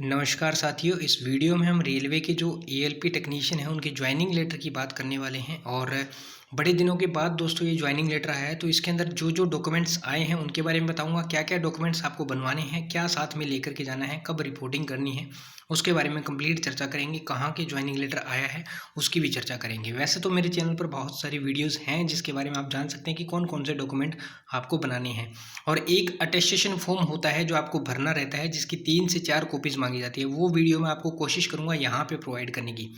नमस्कार साथियों, इस वीडियो में हम रेलवे के जो एएलपी टेक्नीशियन हैं उनके ज्वाइनिंग लेटर की बात करने वाले हैं। और बड़े दिनों के बाद दोस्तों ये ज्वाइनिंग लेटर आया है, तो इसके अंदर जो जो डॉक्यूमेंट्स आए हैं उनके बारे में बताऊंगा। क्या क्या डॉक्यूमेंट्स आपको बनवाने हैं, क्या साथ में लेकर के जाना है, कब रिपोर्टिंग करनी है, उसके बारे में कंप्लीट चर्चा करेंगे। कहाँ के ज्वाइनिंग लेटर आया है उसकी भी चर्चा करेंगे। वैसे तो मेरे चैनल पर बहुत सारी वीडियोज़ हैं जिसके बारे में आप जान सकते हैं कि कौन कौन से डॉक्यूमेंट आपको बनाने हैं। और एक अटेस्टेशन फॉर्म होता है जो आपको भरना रहता है, जिसकी 3 से 4 कॉपीज़ मांगी जाती है। वो वीडियो मैं आपको कोशिश करूँगा यहाँ पे प्रोवाइड करने की।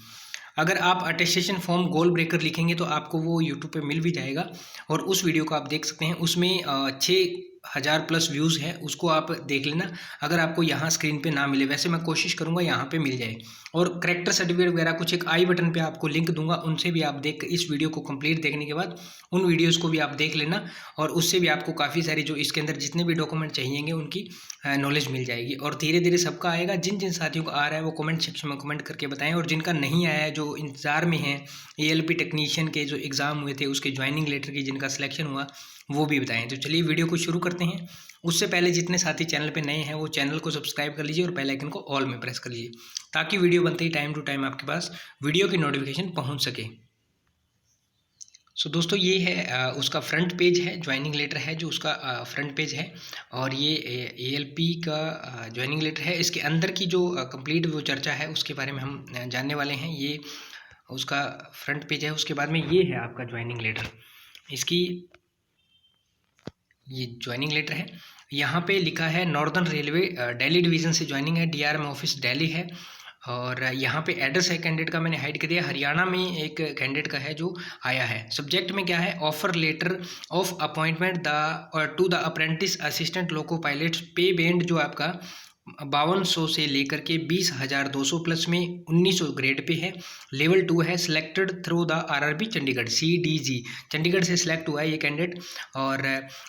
अगर आप अटेस्टेशन फॉर्म गोल ब्रेकर लिखेंगे तो आपको वो यूट्यूब पे मिल भी जाएगा और उस वीडियो को आप देख सकते हैं। उसमें 6,000 प्लस व्यूज़ है, उसको आप देख लेना। अगर आपको यहाँ स्क्रीन पे ना मिले, वैसे मैं कोशिश करूँगा यहाँ पे मिल जाए। और करेक्टर सर्टिफिकेट वगैरह कुछ एक आई बटन पे आपको लिंक दूंगा, उनसे भी आप देख, इस वीडियो को कंप्लीट देखने के बाद उन वीडियोज़ को भी आप देख लेना। और उससे भी आपको काफ़ी सारी जो इसके अंदर जितने भी डॉक्यूमेंट चाहिएंगे उनकी नॉलेज मिल जाएगी। और धीरे धीरे सबका आएगा। जिन जिन साथियों को आ रहा है वो कमेंट सेक्शन में कमेंट करके बताएं, और जिनका नहीं आया है, जो इंतज़ार में हैं एएलपी टेक्नीशियन के जो एग्ज़ाम हुए थे उसके ज्वाइनिंग लेटर की जिनका सिलेक्शन हुआ, वो भी बताएं। तो चलिए वीडियो को शुरू करते हैं। उससे पहले जितने साथी चैनल पे नए हैं वो चैनल को सब्सक्राइब कर लीजिए और बेल आइकन को ऑल में प्रेस कर लीजिए, ताकि वीडियो बनते ही टाइम टू टाइम आपके पास वीडियो की नोटिफिकेशन पहुंच सके। सो दोस्तों, ये है उसका फ्रंट पेज है, ज्वाइनिंग लेटर है जो उसका फ्रंट पेज है। और ये एएलपी का ज्वाइनिंग लेटर है। इसके अंदर की जो कंप्लीट वो चर्चा है उसके बारे में हम जानने वाले हैं। ये उसका फ्रंट पेज है। उसके बाद में ये है आपका ज्वाइनिंग लेटर। इसकी ये ज्वाइनिंग लेटर है। यहाँ पे लिखा है नॉर्दर्न रेलवे दिल्ली डिवीज़न से ज्वाइनिंग है, डीआरएम ऑफिस दिल्ली है। और यहाँ पे एड्रेस है कैंडिडेट का, मैंने हाइड कर दिया। हरियाणा में एक कैंडिडेट का है जो आया है। सब्जेक्ट में क्या है, offer letter of appointment the to the apprentice assistant loco pilot. Pay band जो आपका 5200 से लेकर के 20,200 प्लस में 1900 ग्रेड पे है। लेवल 2 है। Selected through the RRB Chandigarh, CDG Chandigarh से सिलेक्ट हुआ है ये कैंडिडेट। और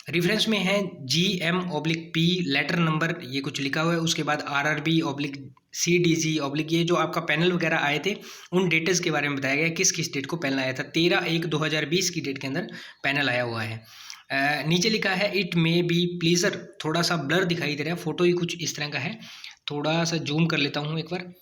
रेफरेंस में है GM/P लेटर नंबर, ये कुछ लिखा हुआ है। उसके बाद RRB/CDG/ ये जो आपका पैनल वगैरह आए थे उन डेट्स के बारे में बताया गया है, किस किस डेट को पैनल आया था। 13/1/2020 की डेट के अंदर पैनल आया हुआ है। नीचे लिखा है इट मे बी प्लीजर, थोड़ा सा ब्लर दिखाई दे रहा है, फोटो ही कुछ इस तरह का है। थोड़ा सा जूम कर लेता हूँ एक बार।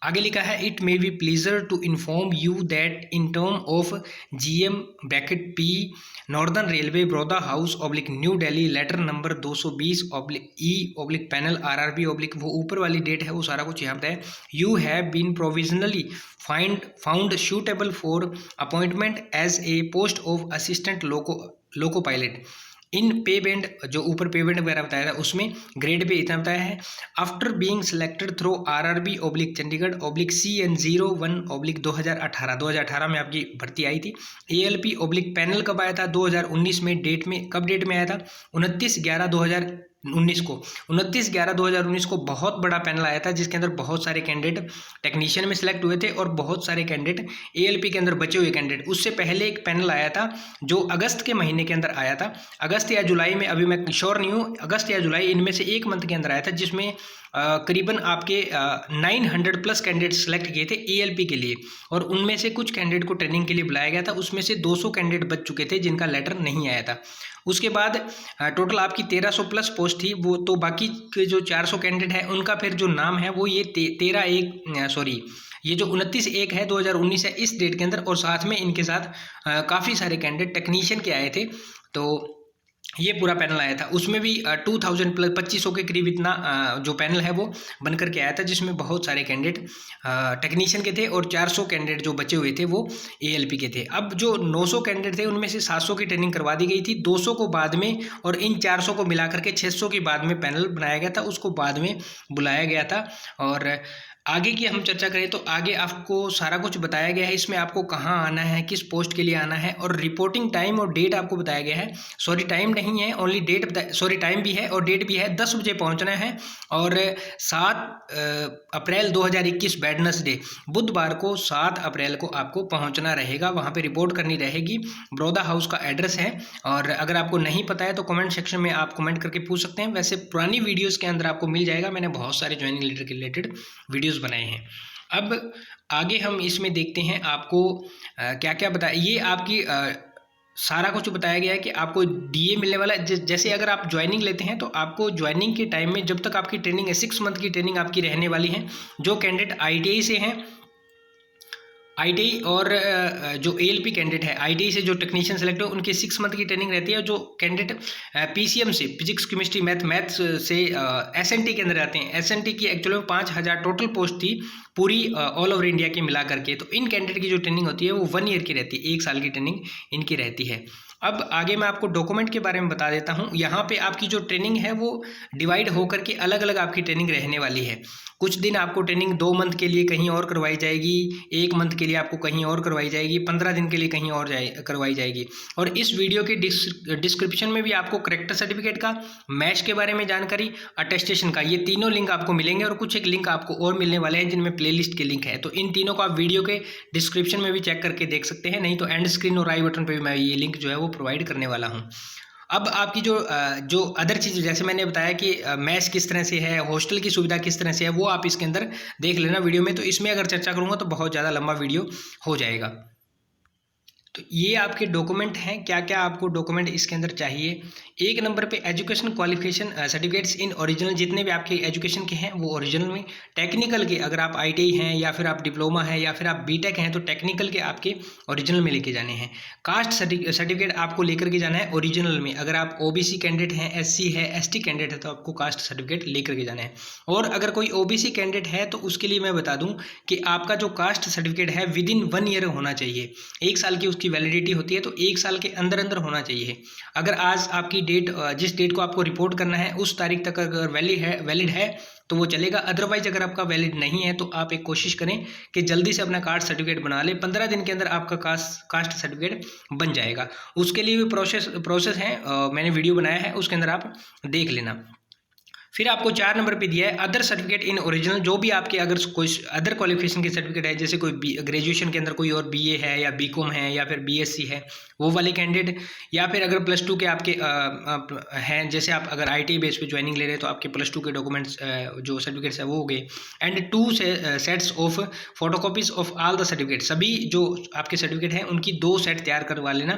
आगे लिखा है it may be pleasure to inform you that in term of GM/P northern railway Baroda house new Delhi letter number 220/E/ panel RRB/ वो ऊपर वाली डेट है, वो सारा कुछ यहाँ पे है। You have been provisionally found suitable for appointment as a post of assistant loco pilot in pay band, जो ऊपर पे बैंड वगैरह बताया था उसमें ग्रेड पे इतना बताया है। After being selected through RRB/ Chandigarh CN01/2018 में आपकी भर्ती आई थी। ALP/ पैनल कब आया था, 2019 में। डेट में कब डेट में आया था, 29/11/2019 को। 29/11/2019 को बहुत बड़ा पैनल आया था, जिसके अंदर बहुत सारे कैंडिडेट टेक्नीशियन में सिलेक्ट हुए थे और बहुत सारे कैंडिडेट ALP के अंदर बचे हुए कैंडिडेट। उससे पहले एक पैनल आया था जो अगस्त के महीने के अंदर आया था, अगस्त या जुलाई में, अभी मैं श्योर नहीं हूँ, अगस्त या जुलाई, इनमें से एक मंथ के अंदर आया था, जिसमें करीबन आपके 900 प्लस कैंडिडेट सेलेक्ट किए थे ALP के लिए। और उनमें से कुछ कैंडिडेट को ट्रेनिंग के लिए बुलाया गया था। उसमें से 200 कैंडिडेट बच चुके थे जिनका लेटर नहीं आया था। उसके बाद टोटल आपकी 1300 प्लस पोस्ट थी वो, तो बाकी के जो 400 कैंडिडेट है उनका फिर जो नाम है वो ये 29/1 है 2019 है इस डेट के अंदर। और साथ में इनके साथ काफ़ी सारे कैंडिडेट टेक्नीशियन के आए थे, तो ये पूरा पैनल आया था। उसमें भी 2000 प्लस 2500 के करीब इतना जो पैनल है वो बन करके आया था, जिसमें बहुत सारे कैंडिडेट टेक्नीशियन के थे और 400 कैंडिडेट जो बचे हुए थे वो ALP के थे। अब जो 900 कैंडिडेट थे उनमें से 700 की ट्रेनिंग करवा दी गई थी, 200 को बाद में, और इन 400 को मिला करके 600 के बाद में पैनल बनाया गया था, उसको बाद में बुलाया गया था। और आगे की हम चर्चा करें तो आगे आपको सारा कुछ बताया गया है। इसमें आपको कहाँ आना है, किस पोस्ट के लिए आना है, और रिपोर्टिंग टाइम और डेट आपको बताया गया है। सॉरी, टाइम नहीं है, ओनली डेट सॉरी, टाइम भी है और डेट भी है। 10 बजे पहुँचना है और 7 अप्रैल 2021 वेडनेसडे, बुधवार को 7 अप्रैल को आपको पहुँचना रहेगा। वहाँ पर रिपोर्ट करनी रहेगी। बड़ौदा हाउस का एड्रेस है। और अगर आपको नहीं पता है तो कमेंट सेक्शन में आप कमेंट करके पूछ सकते हैं। वैसे पुरानी वीडियोज़ के अंदर आपको मिल जाएगा, मैंने बहुत सारे ज्वाइनिंग लेटर के रिलेटेड वीडियोस बनाए हैं। अब आगे हम इसमें देखते हैं आपको क्या क्या बताया। ये आपकी सारा कुछ बताया गया है कि आपको डीए मिलने वाला है। जैसे अगर आप ज्वाइनिंग लेते हैं तो आपको ज्वाइनिंग के टाइम में जब तक आपकी ट्रेनिंग है 6 मंथ की ट्रेनिंग आपकी रहने वाली है। जो कैंडिडेट आईटीआई से हैं, आईटीआई और जो एएलपी कैंडिडेट है आईटीआई से जो टेक्नीशियन सेलेक्ट हो उनकी 6 मंथ की ट्रेनिंग रहती है। जो कैंडिडेट पीसीएम से फिजिक्स केमिस्ट्री मैथ्स से एसएनटी के अंदर आते हैं, एसएनटी की एक्चुअली में 5000 टोटल पोस्ट थी पूरी ऑल ओवर इंडिया की मिला करके। तो इन कैंडिडेट की जो ट्रेनिंग होती है वो 1 ईयर की रहती है, 1 साल की ट्रेनिंग इनकी रहती है। अब आगे मैं आपको डॉक्यूमेंट के बारे में बता देता हूँ। यहाँ पे आपकी जो ट्रेनिंग है वो डिवाइड होकर के अलग अलग आपकी ट्रेनिंग रहने वाली है। कुछ दिन आपको ट्रेनिंग 2 मंथ के लिए कहीं और करवाई जाएगी, 1 मंथ के लिए आपको कहीं और करवाई जाएगी, 15 दिन के लिए कहीं और करवाई जाएगी। और इस वीडियो के डिस्क्रिप्शन में भी आपको करेक्टर सर्टिफिकेट का, मैश के बारे में जानकारी, अटेस्टेशन का, ये तीनों लिंक आपको मिलेंगे और कुछ एक लिंक आपको और मिलने वाले हैं जिनमें प्लेलिस्ट के लिंक है। तो इन तीनों को आप वीडियो के डिस्क्रिप्शन में भी चेक करके देख सकते हैं, नहीं तो एंड स्क्रीन और आई बटन पर भी मैं ये लिंक जो है वो प्रोवाइड करने वाला हूँ। अब आपकी जो अदर चीज़ जैसे मैंने बताया कि मैच किस तरह से है, हॉस्टल की सुविधा किस तरह से है, वो आप इसके अंदर देख लेना वीडियो में। तो इसमें अगर चर्चा करूँगा तो बहुत ज़्यादा लंबा वीडियो हो जाएगा। तो ये आपके डॉक्यूमेंट हैं, क्या क्या आपको डॉक्यूमेंट इसके अंदर चाहिए। 1 नंबर पे education qualification certificates in original, जितने भी आपके एजुकेशन के हैं वो ओरिजिनल में। टेक्निकल के अगर आप आईटीआई हैं या फिर आप डिप्लोमा है या फिर आप बीटेक हैं तो टेक्निकल के आपके ओरिजिनल में लेके जाने हैं। कास्ट सर्टिफिकेट आपको लेकर के जाना है ओरिजिनल में। अगर आप ओबीसी कैंडिडेट हैं, एससी है, एसटी कैंडिडेट है तो आपको कास्ट सर्टिफिकेट लेकर के जाना है। और अगर कोई ओबीसी कैंडिडेट है तो उसके लिए मैं बता दूं कि आपका जो कास्ट सर्टिफिकेट है विदिन 1 ईयर होना चाहिए। 1 साल की उसकी वैलिडिटी होती है, तो 1 साल के अंदर अंदर होना चाहिए। अगर आज आपकी डेट, जिस डेट को आपको रिपोर्ट करना है उस तारीख तक अगर वैलिड है तो वो चलेगा। अदरवाइज अगर आपका वैलिड नहीं है तो आप एक कोशिश करें कि जल्दी से अपना कास्ट सर्टिफिकेट बना लें। 15 दिन के अंदर आपका कास्ट सर्टिफिकेट बन जाएगा। उसके लिए भी प्रोसेस है, मैंने वीडियो बनाया है, उसके अंदर आप देख लेना। फिर आपको 4 नंबर पे दिया है अदर सर्टिफिकेट इन ओरिजिनल। जो भी आपके अगर कोई अदर क्वालिफिकेशन के सर्टिफिकेट है, जैसे कोई ग्रेजुएशन के अंदर कोई और बीए है या बीकॉम है या फिर बीएससी है, वो वाले कैंडिडेट, या फिर अगर +2 के आपके हैं, जैसे आप अगर आईटी बेस पे ज्वाइनिंग ले रहे हैं तो आपके +2 के डॉक्यूमेंट्स जो सर्टिफिकेट्स है वो हो गए। And 2 sets of photocopies of all the certificate, सभी जो आपके सर्टिफिकेट हैं उनकी 2 सेट तैयार करवा लेना।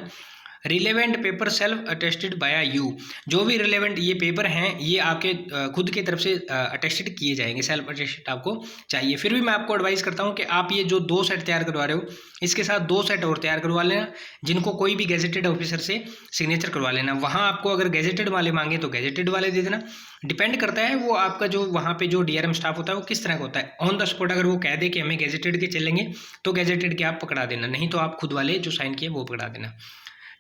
Relevant paper self attested bye you, जो भी रिलेवेंट ये पेपर हैं ये आपके खुद की तरफ से अटेस्टेड किए जाएंगे, सेल्फ अटेस्टेड आपको चाहिए। फिर भी मैं आपको एडवाइस करता हूँ कि आप ये जो 2 सेट तैयार करवा रहे हो इसके साथ 2 सेट और तैयार करवा लेना, जिनको कोई भी गैजेटेड ऑफिसर से सिग्नेचर करवा लेना। वहाँ आपको अगर गैजेटेड वाले मांगे तो गैजेटेड वाले दे देना, डिपेंड करता है वो आपका जो वहाँ पे जो डीआरएम स्टाफ होता है वो किस तरह का होता है। ऑन द स्पॉट अगर वो कह दे कि हमें गैजेटेड के चलेंगे तो गैजेटेड के आप पकड़ा देना, नहीं तो आप खुद वाले जो साइन किए वो पकड़ा देना।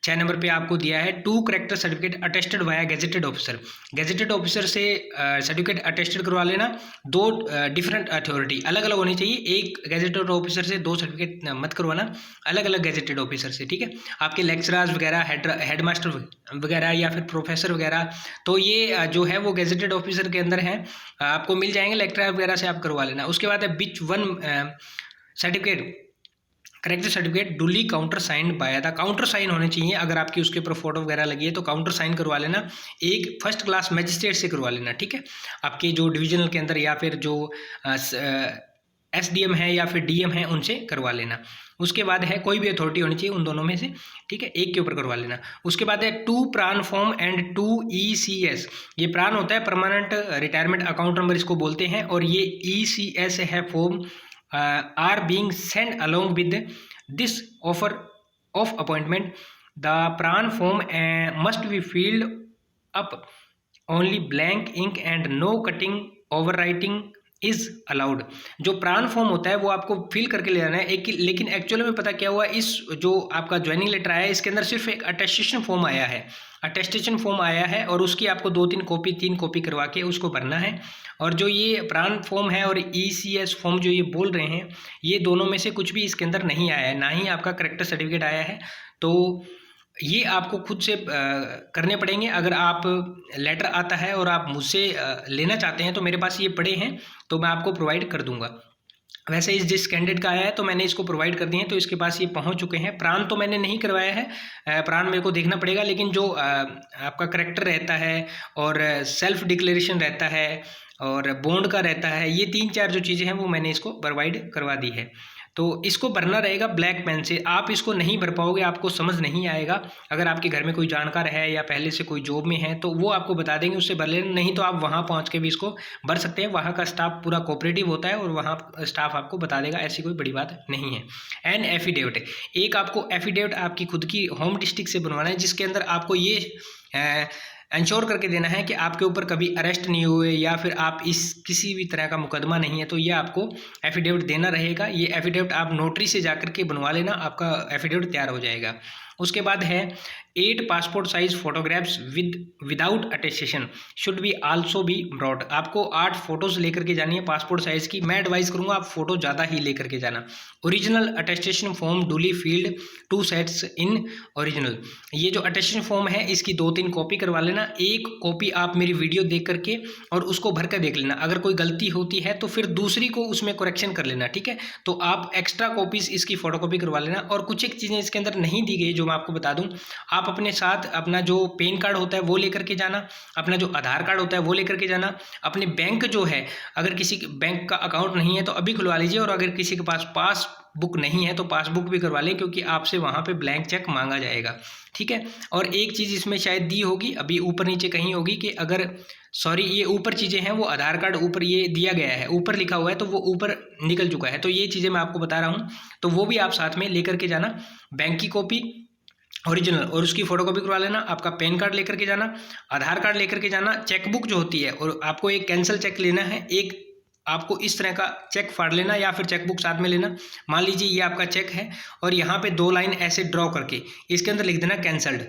6 नंबर पे आपको दिया है 2 character certificate attested via gazetted officer. Gazetted officer से सर्टिफिकेट अटेस्टेड करवा लेना। 2 डिफरेंट अथॉरिटी अलग अलग होनी चाहिए, एक गैजेटेड ऑफिसर से 2 सर्टिफिकेट मत करवाना, अलग अलग गैजेटेड ऑफिसर से, ठीक है। आपके लेक्चरर्स वगैरह, हेड मास्टर वगैरह या फिर प्रोफेसर वगैरह, तो ये जो है वो गैजेटेड ऑफिसर के अंदर है, आपको मिल जाएंगे, लेक्चरर वगैरह से आप करवा लेना। उसके बाद है which 1 certificate character certificate duly counter sign by the, counter sign होने चाहिए। अगर आपकी उसके ऊपर फोटो वगैरह लगी है तो काउंटर साइन करवा लेना, एक फर्स्ट क्लास मैजिस्ट्रेट से करवा लेना, ठीक है। आपके जो डिविजनल के अंदर या फिर जो एसडीएम है या फिर डीएम है उनसे करवा लेना। उसके बाद है कोई भी अथॉरिटी होनी चाहिए उन दोनों में से, ठीक है, एक के ऊपर करवा लेना। उसके बाद है 2 प्रान फॉर्म एंड 2 ECS, ये प्रान होता है परमानेंट रिटायरमेंट अकाउंट नंबर इसको बोलते हैं, और ये ECS है form are being sent along with this offer of appointment. The PRAN form must be filled up only blank ink and no cutting overwriting is allowed. जो प्रान form होता है वो आपको फिल करके ले जाना है एक, लेकिन एक्चुअली में पता क्या हुआ, इस जो आपका ज्वाइनिंग लेटर आया है इसके अंदर सिर्फ एक अटेस्टेशन फॉर्म आया है, अटेस्टेशन फॉर्म आया है, और उसकी आपको 2-3 कॉपी 3 कॉपी करवा के उसको भरना है। और जो ये प्रान फॉर्म है और ECS फॉर्म जो ये बोल रहे हैं, ये दोनों में से कुछ भी इसके अंदर नहीं आया है, ना ही आपका करेक्टर सर्टिफिकेट आया है। तो ये आपको खुद से करने पड़ेंगे। अगर आप लेटर आता है और आप मुझसे लेना चाहते हैं तो मेरे पास ये पड़े हैं, तो मैं आपको प्रोवाइड कर दूंगा। वैसे इस जिस कैंडिडेट का आया है तो मैंने इसको प्रोवाइड कर दिए हैं, तो इसके पास ये पहुंच चुके हैं। प्राण तो मैंने नहीं करवाया है, प्राण मेरे को देखना पड़ेगा, लेकिन जो आपका करेक्टर रहता है और सेल्फ डिक्लेरेशन रहता है और बॉन्ड का रहता है, ये 3-4 जो चीज़ें हैं वो मैंने इसको प्रोवाइड करवा दी है। तो इसको भरना रहेगा ब्लैक पेन से। आप इसको नहीं भर पाओगे, आपको समझ नहीं आएगा। अगर आपके घर में कोई जानकार है या पहले से कोई जॉब में है तो वो आपको बता देंगे, उससे भर लेना। नहीं तो आप वहाँ पहुँच के भी इसको भर सकते हैं। वहाँ का स्टाफ पूरा कोऑपरेटिव होता है और वहाँ स्टाफ आपको बता देगा, ऐसी कोई बड़ी बात नहीं है। एंड एफिडेविट, एक आपको एफिडेविट आपकी खुद की होम डिस्ट्रिक्ट से बनवाना है, जिसके अंदर आपको ये इंश्योर करके देना है कि आपके ऊपर कभी अरेस्ट नहीं हुए या फिर आप इस किसी भी तरह का मुकदमा नहीं है, तो ये आपको एफिडेविट देना रहेगा। ये एफिडेविट आप नोटरी से जाकर के बनवा लेना, आपका एफिडेविट तैयार हो जाएगा। उसके बाद है 8 passport size photographs without attestation should be also be brought. आपको 8 फोटोज लेकर के जानी है पासपोर्ट साइज की। मैं एडवाइस करूंगा आप फोटो ज़्यादा ही लेकर के जाना। Original attestation form duly filled 2 sets in original. ये जो अटेस्टेशन फॉर्म है इसकी 2-3 कॉपी करवा लेना। एक कॉपी आप मेरी वीडियो देख करके और उसको भर कर देख लेना। अगर कोई गलती होती है तो फिर दूसरी को उसमें करेक्शन कर लेना, ठीक है। तो आप एक्स्ट्रा कॉपीज इसकी फोटोकॉपी करवा लेना। और कुछ एक चीज़ें इसके अंदर नहीं दी गई जो मैं आपको बता दूं। आप अपने साथ अपना जो पैन कार्ड होता है वो लेकर के जाना, अपना जो आधार कार्ड होता है वो लेकर के जाना, अपने बैंक जो है, अगर किसी बैंक का अकाउंट नहीं है तो अभी खुलवा लीजिए, और अगर किसी के पास पासबुक नहीं है तो पासबुक भी करवा लें, क्योंकि आपसे वहाँ पे ब्लैंक चेक मांगा जाएगा, ठीक है। और एक चीज़ इसमें शायद दी होगी, अभी ऊपर नीचे कहीं होगी कि अगर ये ऊपर चीज़ें हैं वो आधार कार्ड ऊपर ये दिया गया है, ऊपर लिखा हुआ है तो वो ऊपर निकल चुका है, तो ये चीज़ें मैं आपको बता रहा हूँ, तो वो भी आप साथ में लेकर के जाना। बैंक की कॉपी ओरिजिनल और उसकी फोटोकॉपी करवा लेना। आपका पैन कार्ड लेकर के जाना, आधार कार्ड लेकर के जाना, चेकबुक जो होती है, और आपको एक कैंसिल चेक लेना है। एक आपको इस तरह का चेक फाड़ लेना या फिर चेकबुक साथ में लेना। मान लीजिए ये आपका चेक है और यहाँ पे 2 लाइन ऐसे ड्रॉ करके इसके अंदर लिख देना कैंसल्ड,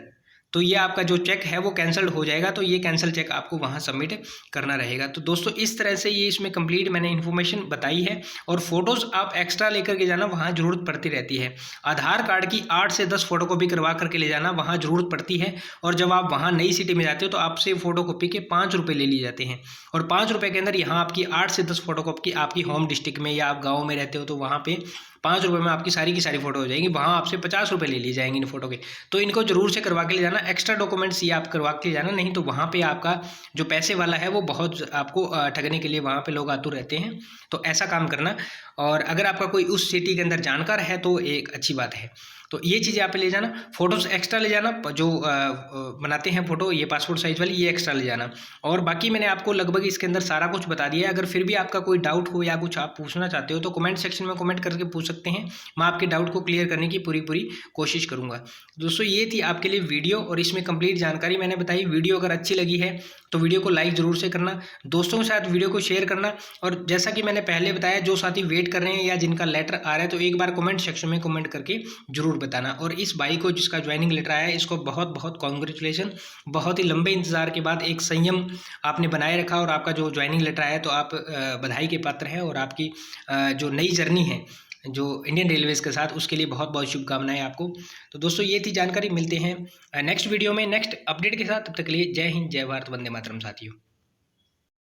तो ये आपका जो चेक है वो कैंसल्ड हो जाएगा। तो ये कैंसिल चेक आपको वहाँ सबमिट करना रहेगा। तो दोस्तों इस तरह से ये इसमें कंप्लीट मैंने इन्फॉर्मेशन बताई है। और फोटोज़ आप एक्स्ट्रा लेकर के जाना, वहाँ ज़रूरत पड़ती रहती है। आधार कार्ड की 8 से 10 फोटोकॉपी करवा करके ले जाना, वहाँ ज़रूरत पड़ती है। और जब आप वहाँ नई सिटी में जाते हो तो आपसे फोटोकॉपी के 5 रुपये ले लिए जाते हैं, और 5 रुपये के अंदर यहाँ आपकी 8 से 10 फोटोकॉपी आपकी होम डिस्ट्रिक्ट में या आप गाँव में रहते हो तो वहाँ पे 5 रुपये में आपकी सारी की सारी फोटो हो जाएंगी। वहाँ आपसे 50 रुपये ले लिए जाएंगे इन फोटो के। तो इनको जरूर से करवा के ले जाना। एक्स्ट्रा डॉक्यूमेंट्स ये आप करवा के ले जाना, नहीं तो वहाँ पे आपका जो पैसे वाला है वो बहुत आपको ठगने के लिए वहाँ पे लोग आतुर रहते हैं। तो ऐसा काम करना। और अगर आपका कोई उस सिटी के अंदर जानकार है तो एक अच्छी बात है। तो ये चीज़ें आप ले जाना। फोटोज़ एक्स्ट्रा ले जाना, जो बनाते हैं फ़ोटो ये पासपोर्ट साइज़ वाली, ये एक्स्ट्रा ले जाना। और बाकी मैंने आपको लगभग इसके अंदर सारा कुछ बता दिया है। अगर फिर भी आपका कोई डाउट हो या कुछ आप पूछना चाहते हो तो कमेंट सेक्शन में कमेंट करके पूछ सकते हैं। मैं आपके डाउट को क्लियर करने की पूरी कोशिश करूँगा। दोस्तों ये थी आपके लिए वीडियो और इसमें कंप्लीट जानकारी मैंने बताई। वीडियो अगर अच्छी लगी है तो वीडियो को लाइक ज़रूर से करना, दोस्तों के साथ वीडियो को शेयर करना। और जैसा कि मैंने पहले बताया, जो साथी वेट कर रहे हैं या जिनका लेटर आ रहा है तो एक बार कमेंट सेक्शन में कमेंट करके जरूर बताना। और इस भाई को जिसका ज्वाइनिंग लेटर आया है इसको बहुत बहुत कॉन्ग्रेचुलेशन। बहुत ही लंबे इंतजार के बाद एक संयम आपने बनाए रखा और आपका जो ज्वाइनिंग लेटर आया तो आप बधाई के पात्र हैं। और आपकी जो नई जर्नी है जो इंडियन रेलवेज़ के साथ, उसके लिए बहुत बहुत शुभकामनाएं आपको। तो दोस्तों ये थी जानकारी। मिलते हैं नेक्स्ट वीडियो में नेक्स्ट अपडेट के साथ। तब तक के लिए जय हिंद, जय भारत, वंदे मातरम साथियों।